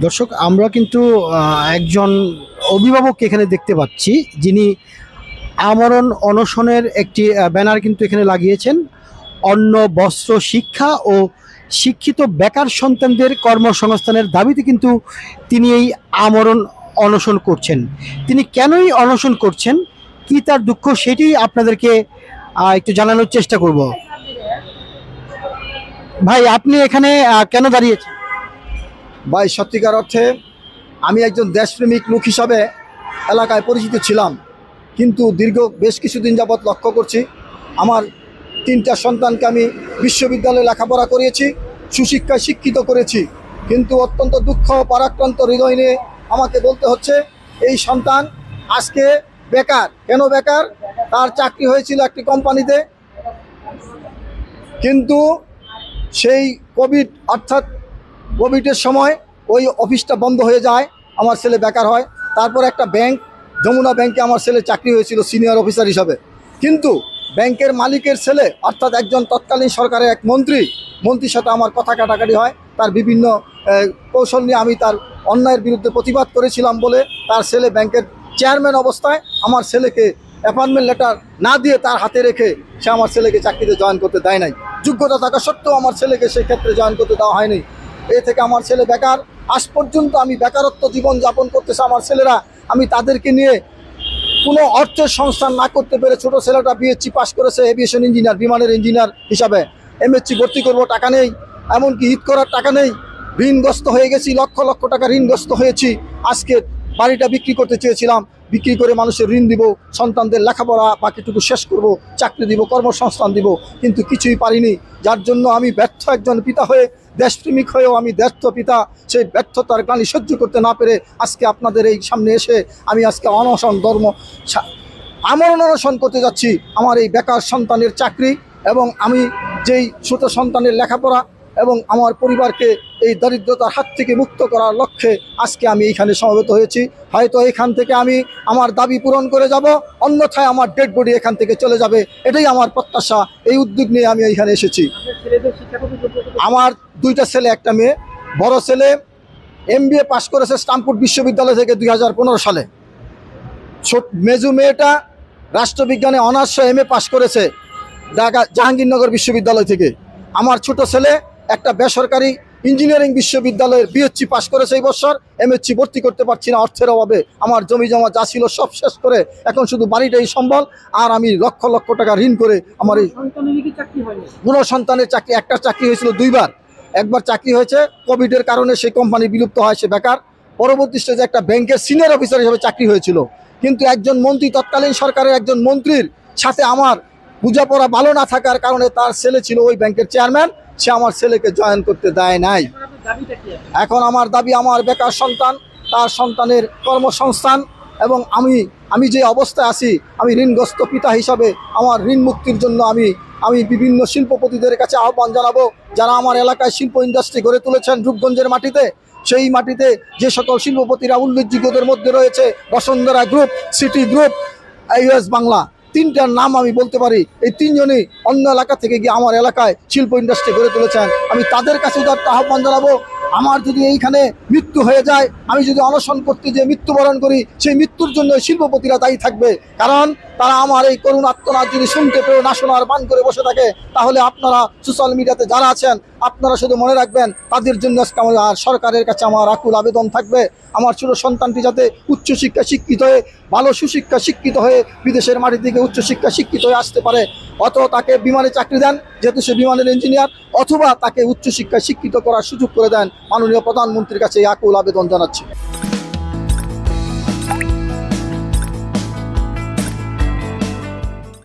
দর্শক, আমরা কিন্তু একজন অভিভাবককে এখানে দেখতে পাচ্ছি, যিনি আমরণ অনশনের একটি ব্যানার কিন্তু এখানে লাগিয়েছেন। অন্ন, বস্ত্র, শিক্ষা ও শিক্ষিত বেকার সন্তানদের কর্মসংস্থানের দাবিতে কিন্তু তিনি এই আমরণ অনশন করছেন। তিনি কেনই অনশন করছেন, কি তার দুঃখ, সেটি আপনাদেরকে একটু জানানোর চেষ্টা করব। ভাই, আপনি এখানে কেন দাঁড়িয়েছেন? ভাই, সত্যিকার অর্থে আমি একজন দেশপ্রেমিক লোক হিসাবে এলাকায় পরিচিত ছিলাম, কিন্তু দীর্ঘ বেশ কিছুদিন যাবৎ লক্ষ্য করছি আমার তিনটা সন্তানকে আমি বিশ্ববিদ্যালয়ে লেখাপড়া করিয়েছি, সুশিক্ষায় শিক্ষিত করেছি, কিন্তু অত্যন্ত দুঃখ পারাক্রান্ত হৃদয় নিয়ে আমাকে বলতে হচ্ছে এই সন্তান আজকে বেকার। কেন বেকার? তার চাকরি হয়েছিল একটি কোম্পানিতে, কিন্তু সেই কোভিডের সময় ওই অফিসটা বন্ধ হয়ে যায়, আমার ছেলে বেকার হয়। তারপর একটা ব্যাংক, যমুনা ব্যাংকে আমার ছেলে চাকরি হয়েছিল সিনিয়র অফিসার হিসাবে, কিন্তু ব্যাংকের মালিকের ছেলে অর্থাৎ একজন তৎকালীন সরকারের এক মন্ত্রীর সাথে আমার কথা কাটাকাটি হয়। তার বিভিন্ন কৌশল নিয়ে আমি তার অন্যায়ের বিরুদ্ধে প্রতিবাদ করেছিলাম বলে তার ছেলে ব্যাংকের চেয়ারম্যান অবস্থায় আমার ছেলেকে অ্যাপয়েন্টমেন্ট লেটার না দিয়ে তার হাতে রেখে সে আমার ছেলেকে চাকরিতে জয়েন করতে দেয় নাই। যোগ্যতা থাকা সত্ত্বেও আমার ছেলেকে সেই ক্ষেত্রে জয়েন করতে দেওয়া হয়নি। এ থেকে আমার ছেলে বেকার। আজ পর্যন্ত আমি বেকারত্ব জীবন যাপন করতেছে আমার ছেলেরা। আমি তাদেরকে নিয়ে কোনো অর্থের সংস্থান না করতে পেরে, ছোটো ছেলেটা বিএসসি পাস করেছে এভিয়েশন ইঞ্জিনিয়ার, বিমানের ইঞ্জিনিয়ার হিসাবে, এমএসসি ভর্তি করবো টাকা নেই, এমনকি ঈদ করার টাকা নেই, ঋণগ্রস্ত হয়ে গেছি, লক্ষ লক্ষ টাকা ঋণগ্রস্ত হয়েছি। আজকে বাড়িটা বিক্রি করতে চেয়েছিলাম, বিক্রি করে মানুষের ঋণ দিব, সন্তানদের লেখাপড়া বাকিটুকু শেষ করব, চাকরি দিব, কর্মসংস্থান দিব, কিন্তু কিছুই পারিনি। যার জন্য আমি ব্যর্থ একজন পিতা হয়ে, দেশপ্রেমিক হয়েও আমি ব্যর্থ পিতা। সেই ব্যর্থতার গ্লানি সহ্য করতে না পেরে আজকে আপনাদের এই সামনে এসে আমি আজকে আমরণ অনশন করতে যাচ্ছি আমার এই বেকার সন্তানের চাকরি এবং আমি যেই ছোট সন্তানের লেখাপড়া এবং আমার পরিবারকে এই দরিদ্রতার হাত থেকে মুক্ত করার লক্ষ্যে আজকে আমি এইখানে সমবেত হয়েছি। হয়তো এখান থেকে আমি আমার দাবি পূরণ করে যাব, অন্যথায় আমার ডেড বডি এখান থেকে চলে যাবে, এটাই আমার প্রত্যাশা। এই উদ্যোগ নিয়ে আমি এইখানে এসেছি। আমার দুইটা ছেলে, একটা মেয়ে। বড় ছেলে MBA পাশ করেছে স্টামফোর্ড বিশ্ববিদ্যালয় থেকে 2015 সালে। মেজু মেয়েটা রাষ্ট্রবিজ্ঞানে অনার্স MA পাশ করেছে ঢাকা জাহাঙ্গীরনগর বিশ্ববিদ্যালয় থেকে। আমার ছোট ছেলে একটা বেসরকারি ইঞ্জিনিয়ারিং বিশ্ববিদ্যালয়ের BSc পাশ করেছে এই বছর, MSc ভর্তি করতে পারছি না অর্থের অভাবে। আমার জমি জমা যা ছিল সব শেষ করে এখন শুধু বাড়িটাই সম্বল, আর আমি লক্ষ লক্ষ টাকা ঋণ করে আমার এই কোনো সন্তানের চাকরি, একটা চাকরি হয়েছিল দুইবার। একবার চাকরি হয়েছে, কোভিডের কারণে সেই কোম্পানি বিলুপ্ত হয়, সে বেকার। পরবর্তী স্টেজে একটা ব্যাংকের সিনিয়র অফিসার হিসেবে চাকরি হয়েছিল, কিন্তু একজন মন্ত্রী, তৎকালীন সরকারের একজন মন্ত্রীর সাথে আমার বোঝাপড়া ভালো না থাকার কারণে তার ছেলে ছিল ওই ব্যাংকের চেয়ারম্যান, সে আমার ছেলেকে জয়েন করতে দেয় নাই। এখন আমার দাবি আমার বেকার সন্তান, তার সন্তানের কর্মসংস্থান, এবং আমি যে অবস্থায় আছি, আমি ঋণগ্রস্ত পিতা হিসাবে আমার ঋণ মুক্তির জন্য আমি বিভিন্ন শিল্পপতিদের কাছে আহ্বান জানাবো, যারা আমার এলাকায় শিল্প ইন্ডাস্ট্রি গড়ে তুলেছেন রূপগঞ্জের মাটিতে। সেই মাটিতে যে সকল শিল্পপতিরা উল্লেখযোগ্যদের মধ্যে রয়েছে Bashundhara group, city group, US Bangla, তিনটার নাম আমি বলতে পারি। এই তিনজনই অন্য এলাকা থেকে গিয়ে আমার এলাকায় শিল্প ইন্ডাস্ট্রি গড়ে তুলেছেন। আমি তাদের কাছে উদাত্ত আহ্বান জানাবো, আমার যদি এইখানে মৃত্যু হয়ে যায়, আমি যদি অনশন করতে যে মৃত্যুবরণ করি, সেই মৃত্যুর জন্য শিল্পপতিরা দায়ী থাকবে। কারণ তারা আমার এই করুণ আর্তনাদ যদি শুনতে পেয়েও না শোনার বান করে বসে থাকে, তাহলে আপনারা সোশ্যাল মিডিয়াতে যারা আছেন, আপনারা শুধু মনে রাখবেন তাদের জন্য আজকে আমার আর সরকারের কাছে আমার আকুল আবেদন থাকবে, আমার ছোট সন্তানটি যাতে উচ্চশিক্ষা শিক্ষিত হয়ে, ভালো সুশিক্ষা শিক্ষিত হয়ে বিদেশের মাটি থেকে উচ্চশিক্ষা শিক্ষিত হয়ে আসতে পারে। অত তাকে বিমানে চাকরি দেন, যেহেতু সে বিমানের ইঞ্জিনিয়ার, অথবা তাকে উচ্চশিক্ষায় শিক্ষিত করার সুযোগ করে দেন। মাননীয় প্রধানমন্ত্রীর কাছে এই আকুল আবেদন জানাচ্ছি।